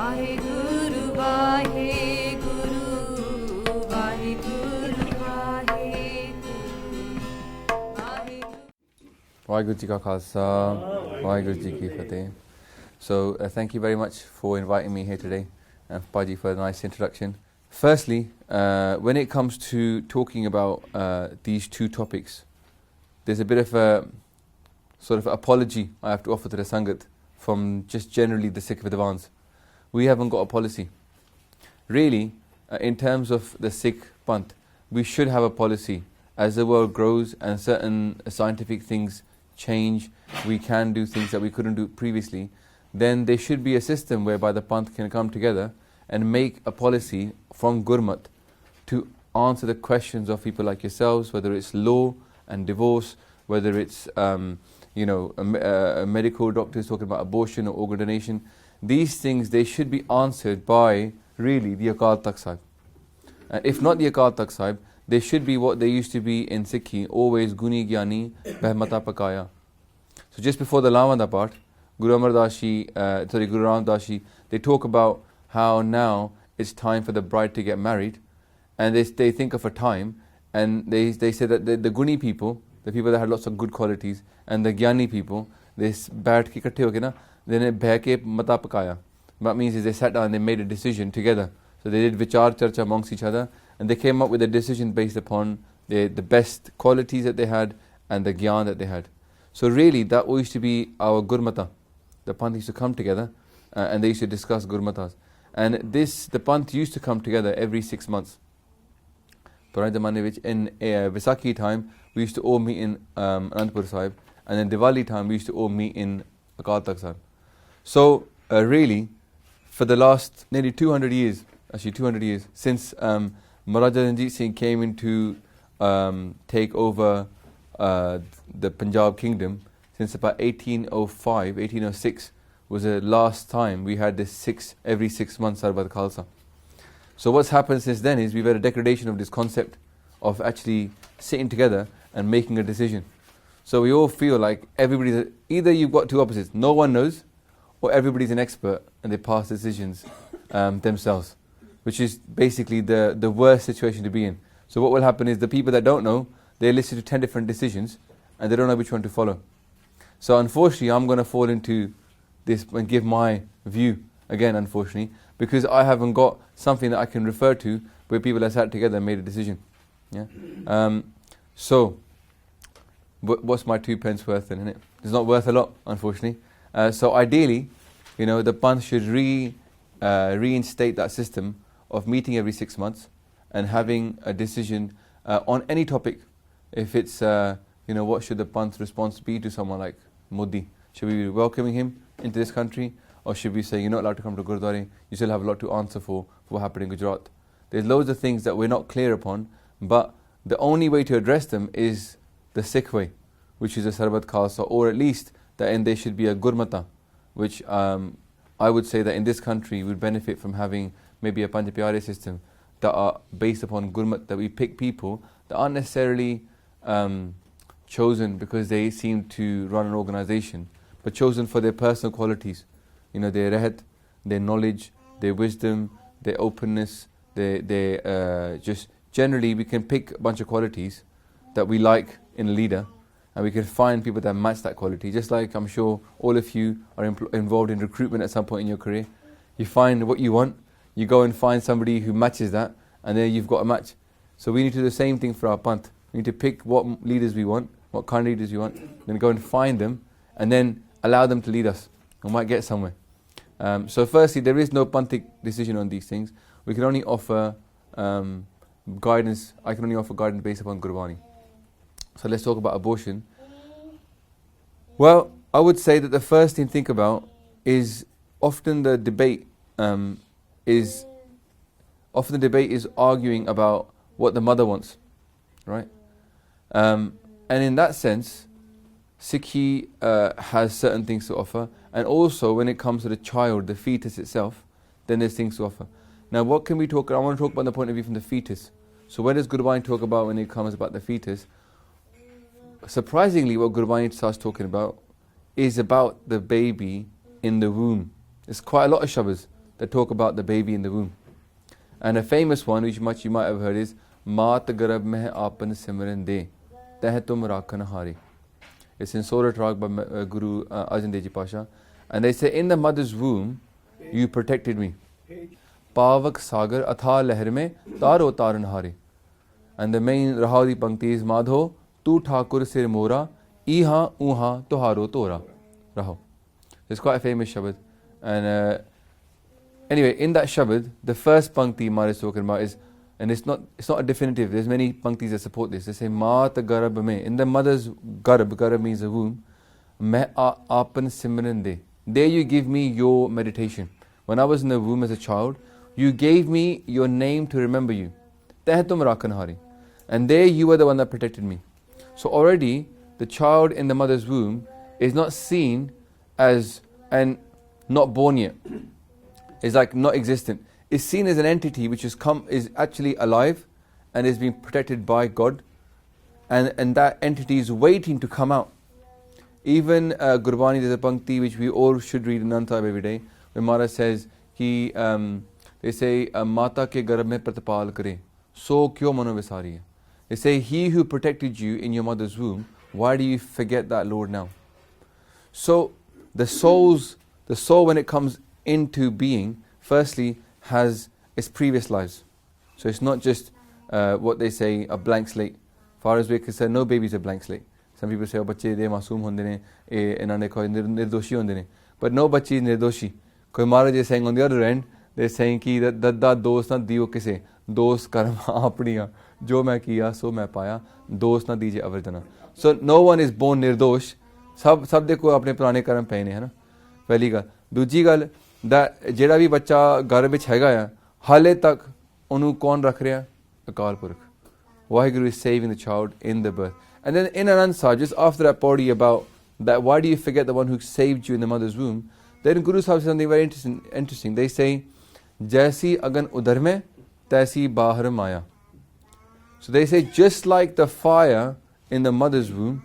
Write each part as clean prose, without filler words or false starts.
Vaheguru, Vaheguru, Vaheguru, Vaheguru. Waheguru Ji Ka Khalsa, Waheguru Ji Ki Fateh. So thank you very much for inviting me here today, and Paji for a nice introduction. Firstly, when it comes to talking about these two topics, there's a bit of a sort of apology I have to offer to the Sangat from just generally the Sikh Vidwans. We haven't got a policy. Really, in terms of the Sikh Panth, we should have a policy. As the world grows and certain scientific things change, we can do things that we couldn't do previously, then there should be a system whereby the Panth can come together and make a policy from Gurmat to answer the questions of people like yourselves, whether it's law and divorce, whether it's medical doctors talking about abortion or organ donation. These things, they should be answered by really the Akal Takht Sahib. And if not the Akal Takht Sahib, they should be what they used to be in Sikhi, always Guni Gyani Behmata Pakaya. So just before the Lavanda part, Guru Ramdas Ji, they talk about how now it's time for the bride to get married, and they think of a time, and they say that the Guni people, the people that had lots of good qualities, and the Gyani people, they baith ke ikatthe ho ke na, then bhai mata pakaya. What means is they sat down and they made a decision together. So they did vichar charcha amongst each other, and they came up with a decision based upon the best qualities that they had and the gyan that they had. So really, that used to be our Gurmata. The Panth used to come together and they used to discuss Gurmatas. And the Panth used to come together every 6 months. In Vaisakhi time, we used to all meet in Anandpur Sahib, and then Diwali time, we used to all meet in Akal Takht Sahib. So really, for the last nearly 200 years, since Maharaja Ranjit Singh came in to take over the Punjab kingdom, since about 1805, 1806 was the last time we had this every 6 months Sarbat Khalsa. So what's happened since then is we've had a degradation of this concept of actually sitting together and making a decision. So we all feel like either you've got two opposites, no one knows, or everybody's an expert and they pass decisions themselves, which is basically the worst situation to be in. So what will happen is the people that don't know, they listen to 10 different decisions and they don't know which one to follow. So unfortunately, I'm going to fall into this and give my view again, unfortunately, because I haven't got something that I can refer to where people have sat together and made a decision. Yeah. So what's my 2 pence worth then, innit? It's not worth a lot, unfortunately. So ideally, the Panth should reinstate that system of meeting every 6 months and having a decision on any topic. If it's, what should the Panth response be to someone like Modi? Should we be welcoming him into this country? Or should we say, you're not allowed to come to Gurdwara, you still have a lot to answer for what happened in Gujarat? There's loads of things that we're not clear upon, but the only way to address them is the Sikh way, which is a Sarbat Khalsa, or at least that there should be a Gurmata, which I would say that in this country would benefit from having maybe a Panj Pyare system that are based upon Gurmat, that we pick people that aren't necessarily chosen because they seem to run an organization, but chosen for their personal qualities. Their rehat, their knowledge, their wisdom, their openness, their just generally we can pick a bunch of qualities that we like in a leader, and we can find people that match that quality. Just like I'm sure all of you are involved in recruitment at some point in your career. You find what you want, you go and find somebody who matches that, and then you've got a match. So we need to do the same thing for our Panth. We need to pick what leaders we want, what kind of leaders we want, then go and find them, and then allow them to lead us. We might get somewhere. So firstly, there is no Panthic decision on these things. We can only offer guidance. I can only offer guidance based upon Gurbani. So let's talk about abortion. Well, I would say that the first thing to think about is often the debate is arguing about what the mother wants, right? And in that sense, Sikhi has certain things to offer, and also when it comes to the child, the fetus itself, then there's things to offer. Now what can we talk, I want to talk about the point of view from the fetus. So what does Gurbani talk about when it comes about the fetus? Surprisingly, what Gurbani starts talking about is about the baby in the womb. There's quite a lot of shabbas that talk about the baby in the womb. And a famous one, which much you might have heard, is Maat garab meh aapan simran de, teh tum rakhan hari. It's in Surah Rag by Guru Ajahn Dev Ji Pasha. And they say, in the mother's womb, you protected me. Pavak sagar atha leher mein taro taran hari. And the main Rahadi Pankti is Madho, tu thakur sir mora, iha uha toharo tora. Raho. It's quite a famous Shabad. And anyway, in that Shabad, the first Pankti Maharaj is talking about is, and it's not a definitive, there's many Panktis that support this. They say, Maat garab mein, in the mother's garab means a womb, meh aapan simran de. There you give me your meditation. When I was in the womb as a child, you gave me your name to remember you. Teh tum rakhan hari. And there you were the one that protected me. So already, the child in the mother's womb is not seen as, and not born yet. It's like not existent. It's seen as an entity which is actually alive and is being protected by God. And that entity is waiting to come out. Even Gurbani, there's a Pankti which we all should read in Antab every day, where Maharaj says, they say, Mata ke garab mein pratapal kare, so kyo mano visari hai. They say, he who protected you in your mother's womb, why do you forget that Lord now? So the soul when it comes into being, firstly has its previous lives. So it's not just what they say, a blank slate. Far as we're concerned, no baby's a blank slate. Some people say, oh, bache de masoom honde ne, enane koi nirdoshi honde ne. But no bache is nirdoshi. Koi Maharaj is saying on the other end, they're saying ki dadda dost na diyo kise, dost karma apniya, jo main kiya so main paya, dost na dije avardana. So no one is born nirdosh. Sab dekho apne purane karm pehne hai na. Pehli gal. Dooji gal, ਜਿਹੜਾ ਵੀ ਬੱਚਾ ਘਰ ਵਿੱਚ ਹੈਗਾ ਆ ਹਾਲੇ ਤੱਕ ਉਹਨੂੰ ਕੌਣ ਰੱਖ ਰਿਹਾ? Akal Purakh. Waheguru is saving the child in the birth. And then in Anand just after that body about that, why do you forget the one who saved you in the mother's womb? Then Guru Sahib says something very interesting. They say, Jaisi agan udhar mein, taisi bahar maya. So they say, just like the fire in the mother's womb,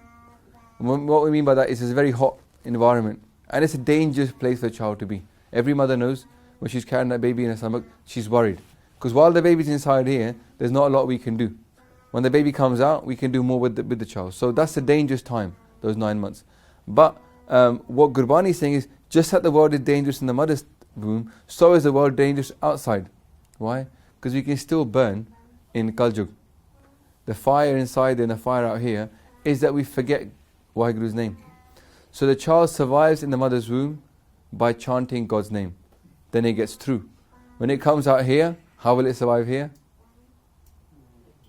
what we mean by that is it's a very hot environment. And it's a dangerous place for a child to be. Every mother knows when she's carrying that baby in her stomach, she's worried. Because while the baby's inside here, there's not a lot we can do. When the baby comes out, we can do more with the child. So that's a dangerous time, those 9 months. But what Gurbani is saying is, just as the world is dangerous in the mother's womb, so is the world dangerous outside. Why? Because we can still burn in Kaljug. The fire inside and the fire out here is that we forget Waheguru's name. So the child survives in the mother's womb by chanting God's name. Then it gets through. When it comes out here, how will it survive here?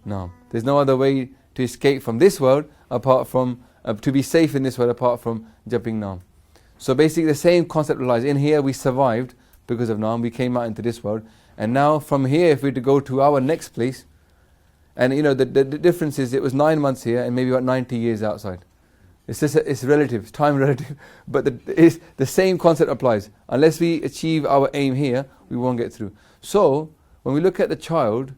No. There's no other way to escape from this world apart from, to be safe in this world apart from jumping Naam. So basically the same concept applies. In here we survived because of Naam, we came out into this world. And now from here, if we were to go to our next place, and you know the difference is it was 9 months here and maybe about 90 years outside. It's relative, it's time relative, but the same concept applies. Unless we achieve our aim here, we won't get through. So, when we look at the child,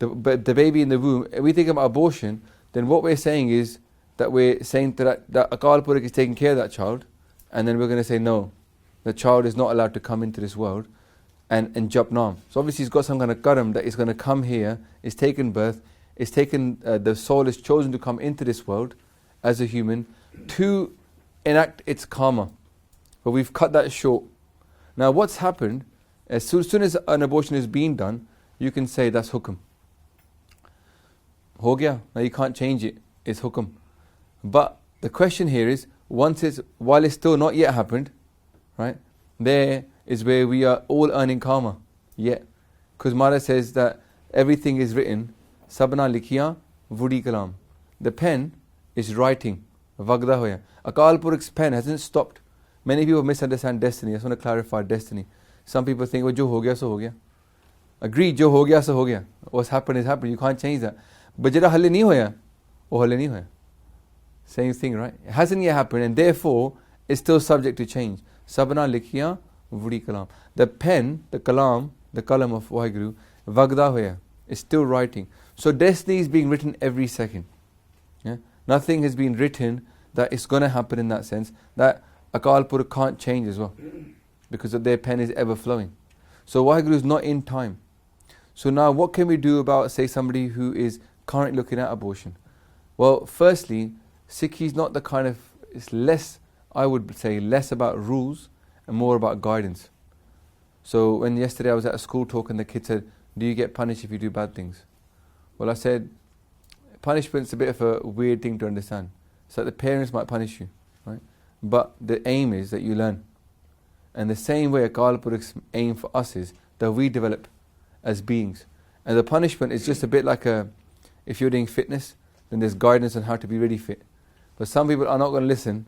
the baby in the womb, and we think about abortion, then what we're saying is that we're saying that Akal Purakh is taking care of that child, and then we're going to say no, the child is not allowed to come into this world and jump Naam. So obviously he's got some kind of karam that is going to come here, is taken birth, is taken, the soul is chosen to come into this world, as a human, to enact its karma. But we've cut that short. Now what's happened, as soon as an abortion is being done, you can say that's hukum. Ho gaya. Now you can't change it, it's hukum. But the question here is, while it's still not yet happened, right, there is where we are all earning karma, yet. Because Maharaj says that everything is written, sabna likhiya vudi kalam. The pen is writing, vagda hoya. Akal Purakh's pen hasn't stopped. Many people misunderstand destiny. I just want to clarify destiny. Some people think, well, jo ho gaya, so ho gaya. Agreed, jo ho gaya, so ho gaya. What's happened is happened, you can't change that. But jada halle nahi hoya, wo halle nahi hoya. Same thing, right? It hasn't yet happened, and therefore, it's still subject to change. Sabna likhiya vudi kalam. The pen, the kalam of Waheguru, vagda hoya, is still writing. So destiny is being written every second. Yeah? Nothing has been written that it's going to happen in that sense, that Akal Purakh can't change as well, because their pen is ever flowing. So Waheguru is not in time. So now what can we do about, say, somebody who is currently looking at abortion? Well, firstly, Sikhi is not the kind of, it's less, I would say, less about rules and more about guidance. So when yesterday I was at a school talk and the kid said, do you get punished if you do bad things? Well, I said, punishment's a bit of a weird thing to understand. So the parents might punish you, right? But the aim is that you learn. And the same way Akal Purukh's aim for us is that we develop as beings. And the punishment is just a bit like if you're doing fitness, then there's guidance on how to be really fit. But some people are not going to listen,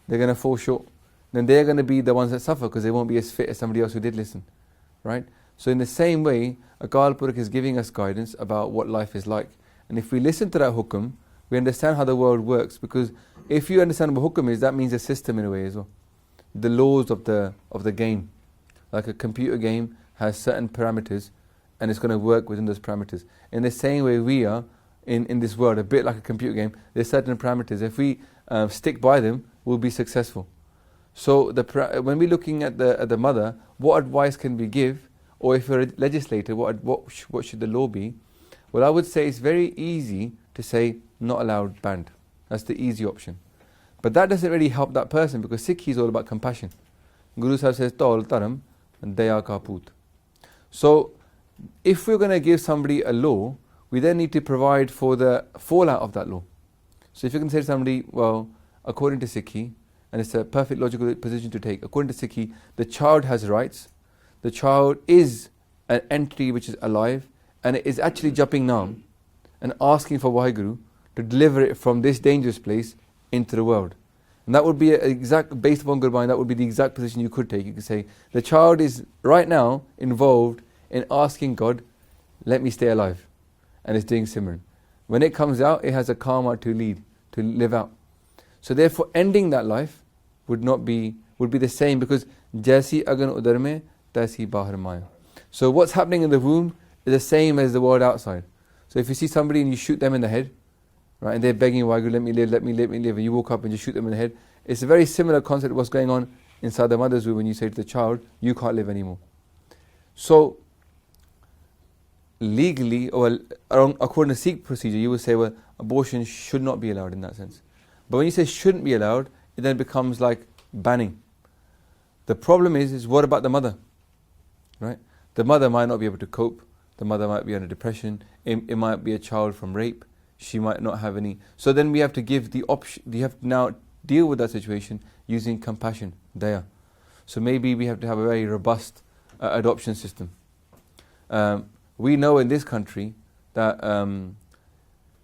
they're going to fall short. Then they're going to be the ones that suffer because they won't be as fit as somebody else who did listen, right? So in the same way, Akal Purukh is giving us guidance about what life is like. And if we listen to that hukum, we understand how the world works, because if you understand what hukum is, that means a system in a way as well. The laws of the game. Like a computer game has certain parameters and it's going to work within those parameters. In the same way we are in this world, a bit like a computer game, there's certain parameters. If we stick by them, we'll be successful. So when we're looking at the mother, what advice can we give? Or if you're a legislator, what should the law be? Well, I would say it's very easy to say not allowed, banned. That's the easy option. But that doesn't really help that person, because Sikhi is all about compassion. Guru Sahib says, Tol Taram Daya Ka Poot. So if we're going to give somebody a law, we then need to provide for the fallout of that law. So if you can say to somebody, well, according to Sikhi, and it's a perfect logical position to take, according to Sikhi, the child has rights, the child is an entity which is alive, and it is actually jumping naam and asking for Waheguru to deliver it from this dangerous place into the world. And that would be based upon Gurbani, that would be the exact position you could take. You could say, the child is right now involved in asking God, let me stay alive. And it's doing Simran. When it comes out, it has a karma to live out. So therefore, ending that life would be the same, because Jaisi agan udar mein, taisi bahar maya. So what's happening in the womb is the same as the world outside. So if you see somebody and you shoot them in the head, right, and they're begging, Waheguru, let me live, let me live, let me live, and you walk up and just shoot them in the head, it's a very similar concept of what's going on inside the mother's womb when you say to the child, you can't live anymore. So legally, or according to Sikh procedure, you would say, well, abortion should not be allowed in that sense. But when you say shouldn't be allowed, it then becomes like banning. The problem is what about the mother? Right? The mother might not be able to cope. The mother might be under depression. It might be a child from rape. She might not have any. So then we have to give the option. You have to now deal with that situation using compassion, daya. So maybe we have to have a very robust adoption system. We know in this country that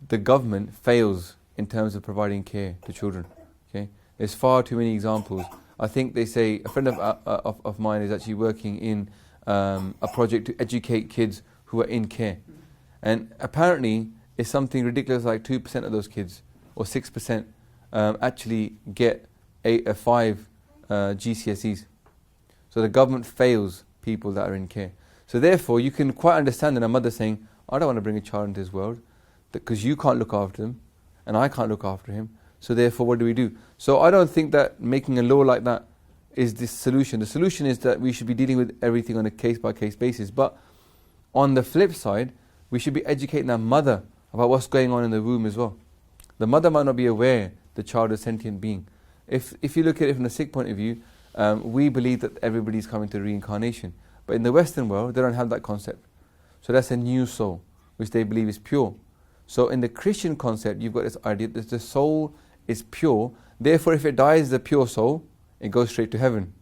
the government fails in terms of providing care to children. Okay, there's far too many examples. I think they say a friend of mine is actually working in a project to educate kids who are in care, and apparently it's something ridiculous like 2% of those kids or 6% actually get 5 GCSEs. So the government fails people that are in care. So therefore, you can quite understand that a mother saying, I don't want to bring a child into this world because you can't look after them and I can't look after him. So therefore, what do? So I don't think that making a law like that is the solution. The solution is that we should be dealing with everything on a case-by-case basis. But on the flip side, we should be educating that mother about what's going on in the womb as well. The mother might not be aware the child is a sentient being. If you look at it from the Sikh point of view, we believe that everybody's coming to reincarnation. But in the Western world, they don't have that concept. So that's a new soul, which they believe is pure. So in the Christian concept, you've got this idea that the soul is pure. Therefore, if it dies as a pure soul, it goes straight to heaven.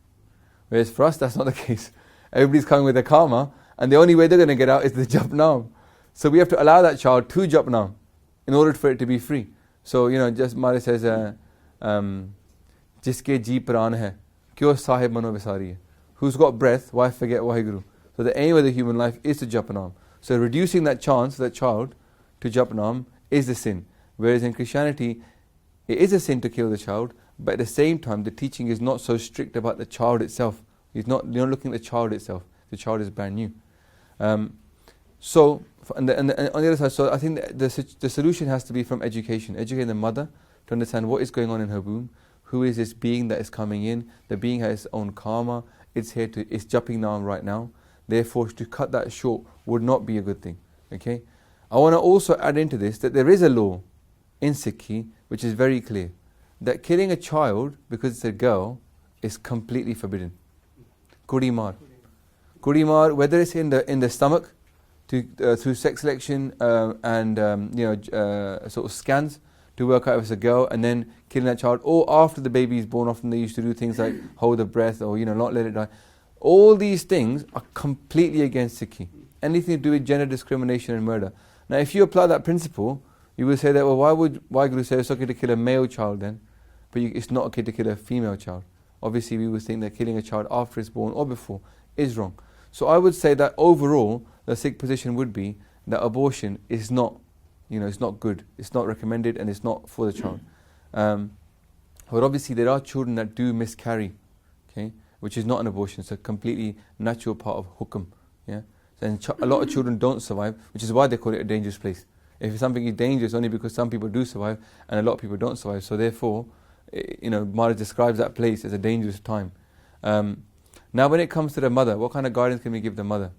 Whereas for us, that's not the case. Everybody's coming with a karma, and the only way they're going to get out is the Japnam. So we have to allow that child to Japnam in order for it to be free. So, just Mara says, Jiske ji pran hai, kyo sahib mano visari hai. Who's got breath, why forget Waheguru? So the aim of the human life is to Japnam. So reducing that chance, that child, to Japnam is the sin. Whereas in Christianity, it is a sin to kill the child, but at the same time, the teaching is not so strict about the child itself. You're not looking at the child itself. The child is brand new. So on the other side, so I think the solution has to be from education. Educating the mother to understand what is going on in her womb. Who is this being that is coming in? The being has its own karma. It's jumping now right now. Therefore, to cut that short would not be a good thing. Okay. I want to also add into this that there is a law in Sikhi which is very clear that killing a child because it's a girl is completely forbidden. Kudi maar. Kudi maar, whether it's in the stomach through sex selection and sort of scans to work out if it's a girl, and then killing that child, or after the baby is born. Often they used to do things like hold the breath or not let it die. All these things are completely against Sikhi. Anything to do with gender discrimination and murder. Now, if you apply that principle, you would say that, well, why Guru say it's okay to kill a male child then, but it's not okay to kill a female child? Obviously, we would think that killing a child after it's born or before is wrong. So I would say that overall, the Sikh position would be that abortion is not, it's not good, it's not recommended, and it's not for the child. But obviously, there are children that do miscarry, okay, which is not an abortion. It's a completely natural part of hukam. Yeah. And a lot of children don't survive, which is why they call it a dangerous place. If something is dangerous, only because some people do survive and a lot of people don't survive. So therefore, Maharaj describes that place as a dangerous time. Now, when it comes to the mother, what kind of guidance can we give the mother?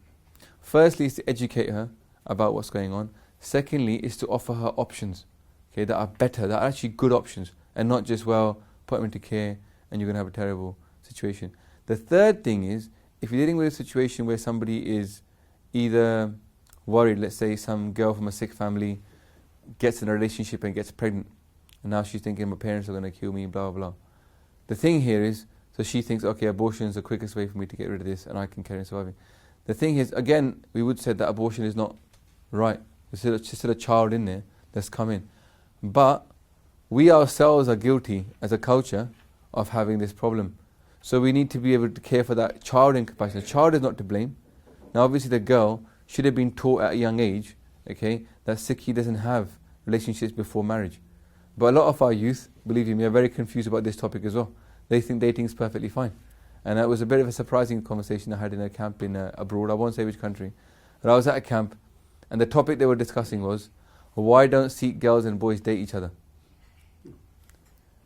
Firstly, is to educate her about what's going on. Secondly, is to offer her options, okay, that are better, that are actually good options, and not just, well, put them into care and you're going to have a terrible situation. The third thing is, if you're dealing with a situation where somebody is either worried, let's say some girl from a Sikh family gets in a relationship and gets pregnant, and now she's thinking my parents are going to kill me, blah, blah, blah. The thing here is, so she thinks, okay, abortion is the quickest way for me to get rid of this and I can carry on surviving. The thing is, again, we would say that abortion is not right. There's still a child in there that's come in. But we ourselves are guilty as a culture of having this problem. So we need to be able to care for that child in compassion. The child is not to blame. Now, obviously, the girl should have been taught at a young age, okay, that Sikhi doesn't have relationships before marriage. But a lot of our youth, believe me, are very confused about this topic as well. They think dating is perfectly fine. And that was a bit of a surprising conversation I had in a camp in abroad. I won't say which country. But I was at a camp, and the topic they were discussing was, why don't Sikh girls and boys date each other?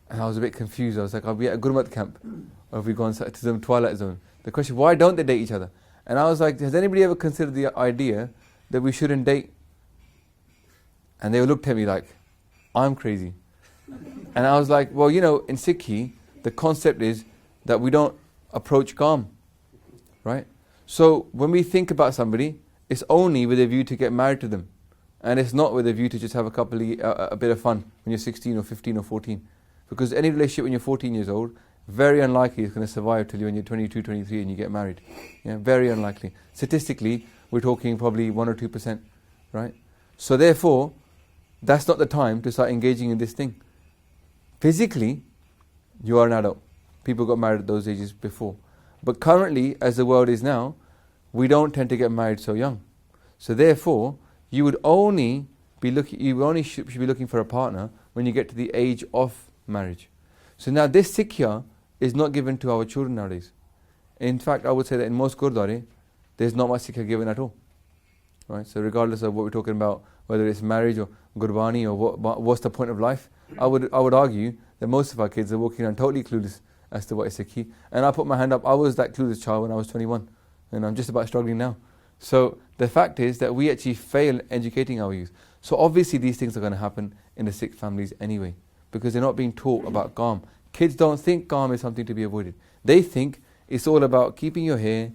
And I was a bit confused. I was like, are we at a Gurmat camp? Or have we gone to the twilight zone? The question, why don't they date each other? And I was like, has anybody ever considered the idea that we shouldn't date? And they looked at me like, I'm crazy. And I was like, well, in Sikhi, the concept is that we don't approach Kaam, right? So when we think about somebody, it's only with a view to get married to them. And it's not with a view to just have a bit of fun when you're 16 or 15 or 14. Because any relationship when you're 14 years old, very unlikely it's going to survive till when you're 22, 23 and you get married. Yeah, very unlikely. Statistically, we're talking probably 1 or 2%, right? So therefore, that's not the time to start engaging in this thing. Physically, you are an adult. People got married at those ages before. But currently, as the world is now, we don't tend to get married so young. So therefore, you would only be should be looking for a partner when you get to the age of marriage. So now this Sikhya is not given to our children nowadays. In fact, I would say that in most Gurdwara, there's not much Sikhya given at all. Right? So regardless of what we're talking about, whether it's marriage or Gurbani or what's the point of life, I would argue that most of our kids are walking around totally clueless as to what is Sikhi. And I put my hand up, I was that clueless child when I was 21. And I'm just about struggling now. So the fact is that we actually fail educating our youth. So obviously these things are going to happen in the Sikh families anyway, because they're not being taught about Kaam. Kids don't think Kaam is something to be avoided. They think it's all about keeping your hair,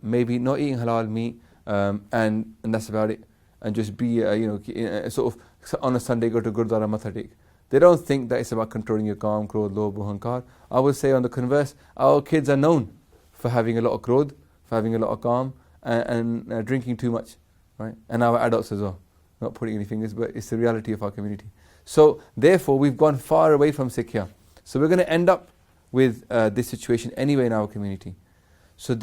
maybe not eating halal meat, and that's about it. And just be, sort of on a Sunday go to Gurdwara Matha Tek. They don't think that it's about controlling your Kaam, Krodh, Lobh, Hankar. I would say on the converse, our kids are known for having a lot of Krodh, for having a lot of Kaam, and drinking too much, right? And our adults as well. Not putting any fingers, but it's the reality of our community. So therefore, we've gone far away from Sikhya. So we're going to end up with this situation anyway in our community. So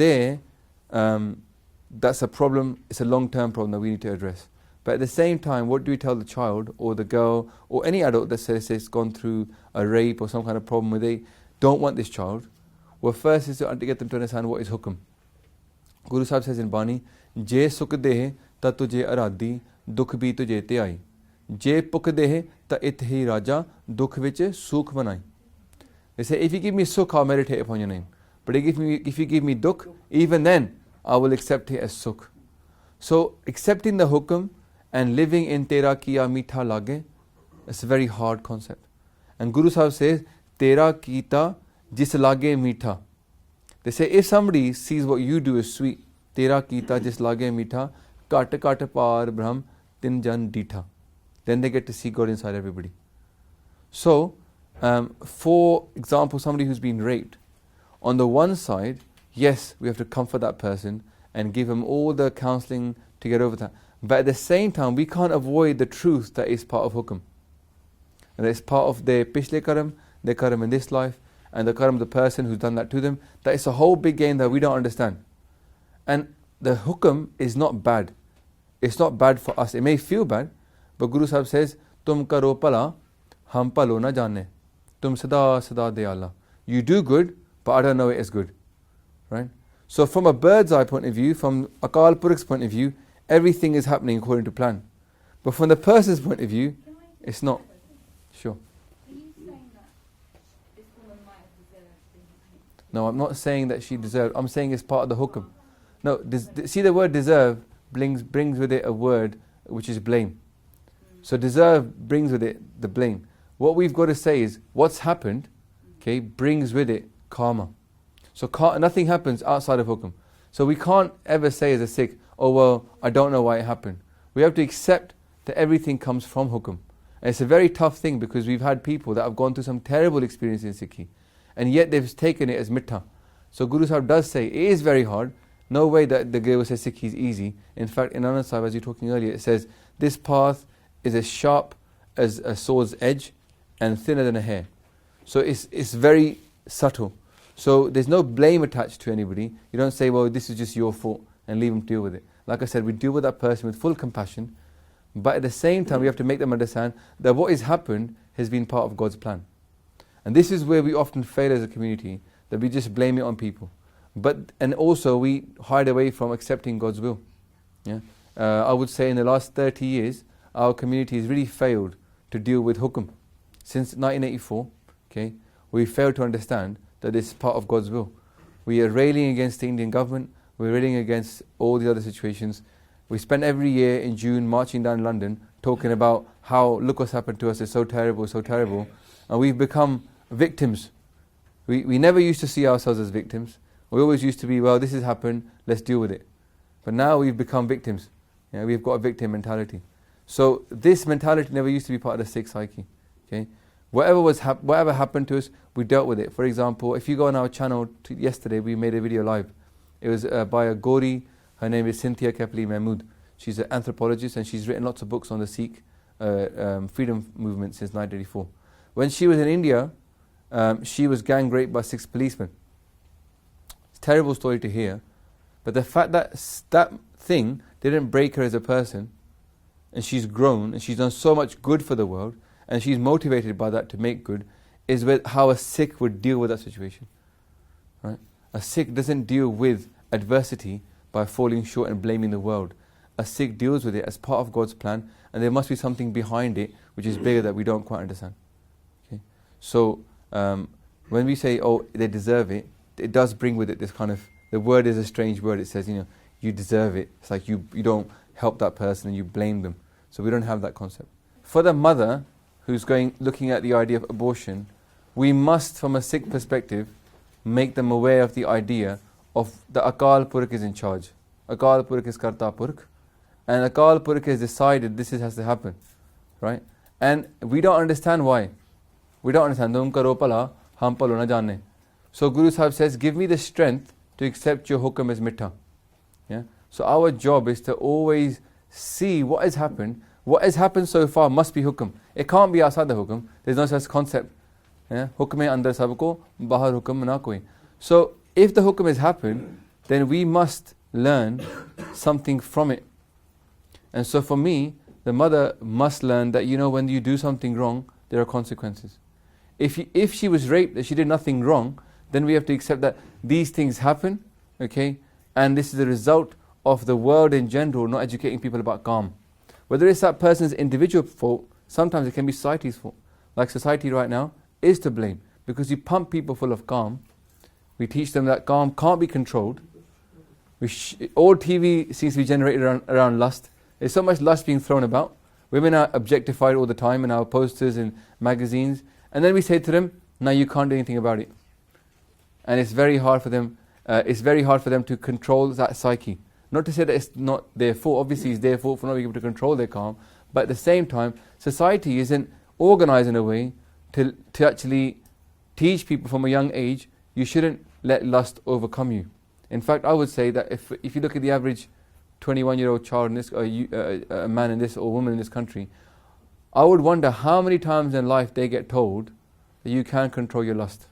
that's a problem. It's a long-term problem that we need to address. But at the same time, what do we tell the child or the girl or any adult that says it's gone through a rape or some kind of problem where they don't want this child? Well, first is to get them to understand what is hukum. Guru Sahib says in Bani, Je sukh dehe ta tujhe aradi, dukh bhi tujhe te ai. Je puk dehe ta it hi raja, dukh vich sukh banai. They say, if you give me sukh, I'll meditate upon your name. But if you give me dukh, even then, I will accept it as sukh. So accepting the hukum and living in tera kiya meetha lage, it's a very hard concept. And Guru Sahib says, tera kita jis lage meetha. They say if somebody sees what you do is sweet, tera kita jis lage meetha, kata kata par brahm tin jan dita. Then they get to see God inside everybody. So, for example, somebody who's been raped, on the one side, yes, we have to comfort that person and give him all the counseling to get over that. But at the same time, we can't avoid the truth that is part of hukum. And it's part of their pishle karam, their karam in this life, and the karam of the person who's done that to them. That is a whole big game that we don't understand. And the hukum is not bad. It's not bad for us. It may feel bad, but Guru Sahib says, Tum karo pala, hum palo na jane. Tum sada sada de Allah. You do good, but I don't know it as good. Right? So from a bird's eye point of view, from Akal Purakh's point of view, everything is happening according to plan. But from the person's point of view, it's not. Sure. Are you saying that this woman might have deserved being hanged? No, I'm not saying that she deserved. I'm saying it's part of the hukum. No, see the word deserve brings with it a word which is blame. So deserve brings with it the blame. What we've got to say is what's happened, okay, brings with it karma. So nothing happens outside of hukum. So we can't ever say as a Sikh, oh well, I don't know why it happened. We have to accept that everything comes from hukum. And it's a very tough thing because we've had people that have gone through some terrible experiences in Sikhi, and yet they've taken it as mitta. So Guru Sahib does say it is very hard. No way that the Guru says Sikhi is easy. In fact, in Anand Sahib, as you were talking earlier, it says this path is as sharp as a sword's edge and thinner than a hair. So it's very subtle. So there's no blame attached to anybody. You don't say, well, this is just your fault and leave them to deal with it. Like I said, we deal with that person with full compassion, but at the same time we have to make them understand that what has happened has been part of God's plan. And this is where we often fail as a community, that we just blame it on people. And also we hide away from accepting God's will. Yeah? I would say in the last 30 years, our community has really failed to deal with hukum. Since 1984, okay, we failed to understand that it's part of God's will. We are railing against the Indian government, we're railing against all the other situations. We spend every year in June marching down London talking about how look what's happened to us, it's so terrible, and we've become victims. We never used to see ourselves as victims. We always used to be, well, this has happened, let's deal with it. But now we've become victims. Yeah, we've got a victim mentality. So this mentality never used to be part of the Sikh psyche. Okay? Whatever happened to us, we dealt with it. For example, if you go on our channel, yesterday we made a video live. It was by a Gori. Her name is Cynthia Kepley Mahmood. She's an anthropologist and she's written lots of books on the Sikh freedom movement since 1984. When she was in India, she was gang raped by 6 policemen. It's a terrible story to hear, but the fact that that thing didn't break her as a person, and she's grown and she's done so much good for the world, and she's motivated by that to make good, is with how a Sikh would deal with that situation. Right? A Sikh doesn't deal with adversity by falling short and blaming the world. A Sikh deals with it as part of God's plan, and there must be something behind it which is bigger that we don't quite understand. Okay? So when we say, oh, they deserve it, it does bring with it this kind of, the word is a strange word. It says, you deserve it. It's like you don't help that person and you blame them. So we don't have that concept. For the mother who's looking at the idea of abortion, we must, from a Sikh perspective, make them aware of the idea of the Akal Purakh is in charge. Akal Purakh is Karta Purakh, and Akal Purakh has decided this has to happen, right? And we don't understand why. We don't understand. Tum karo pala, hum palo na jane. So Guru Sahib says, give me the strength to accept your hukum as mitta. Yeah? So our job is to always see what has happened. What has happened so far must be hukum. It can't be outside the hukum. There's no such concept. Hukum hai andar sabko, bahar hukum na koi. So if the hukum has happened, then we must learn something from it. And so for me, the mother must learn that, when you do something wrong, there are consequences. If she was raped, that she did nothing wrong, then we have to accept that these things happen, okay? And this is the result of the world in general not educating people about calm. Whether it's that person's individual fault, sometimes it can be society's fault. Like society right now is to blame, because you pump people full of calm. We teach them that calm can't be controlled, All TV seems to be generated around lust. There's so much lust being thrown about. Women are objectified all the time in our posters and magazines. And then we say to them, no, you can't do anything about it. And it's very hard for them. It's very hard for them to control that psyche. Not to say that it's not their fault. Obviously, it's their fault for not being able to control their calm. But at the same time, society isn't organized in a way to actually teach people from a young age, you shouldn't let lust overcome you. In fact, I would say that if you look at the average 21-year-old child in this, a man in this or woman in this country, I would wonder how many times in life they get told that you can control your lust.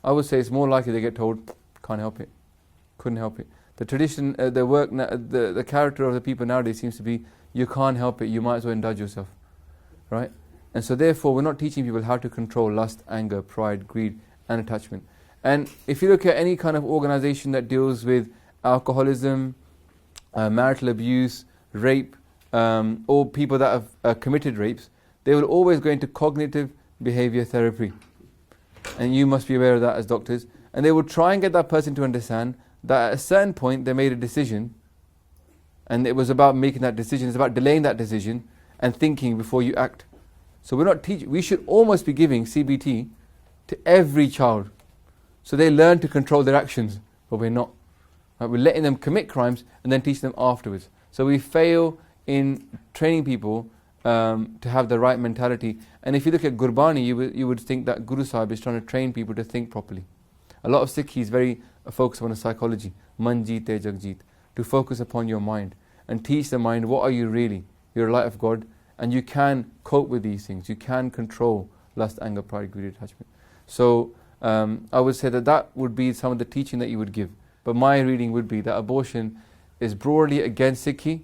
I would say it's more likely they get told, can't help it, couldn't help it. The tradition, the character of the people nowadays seems to be, you can't help it, you might as well indulge yourself, right? And so therefore we're not teaching people how to control lust, anger, pride, greed and attachment. And if you look at any kind of organization that deals with alcoholism, marital abuse, rape, or people that have committed rapes, they will always go into cognitive behavior therapy. And you must be aware of that as doctors. And they will try and get that person to understand that at a certain point they made a decision, and it was about making that decision, it's about delaying that decision and thinking before you act. So we're not teaching, we should almost be giving CBT to every child, so they learn to control their actions, but we're not. Right? We're letting them commit crimes and then teach them afterwards. So we fail in training people to have the right mentality. And if you look at Gurbani, you would think that Guru Sahib is trying to train people to think properly. A lot of Sikhis very focused on the psychology, man jeete jagjeet, to focus upon your mind and teach the mind, what are you really? You're a light of God, and you can cope with these things. You can control lust, anger, pride, greed, attachment. So I would say that would be some of the teaching that you would give. But my reading would be that abortion is broadly against Sikhi,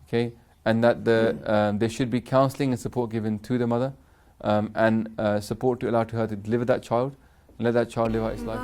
okay, and that there should be counselling and support given to the mother, and support to allow to her to deliver that child and let that child live out its life.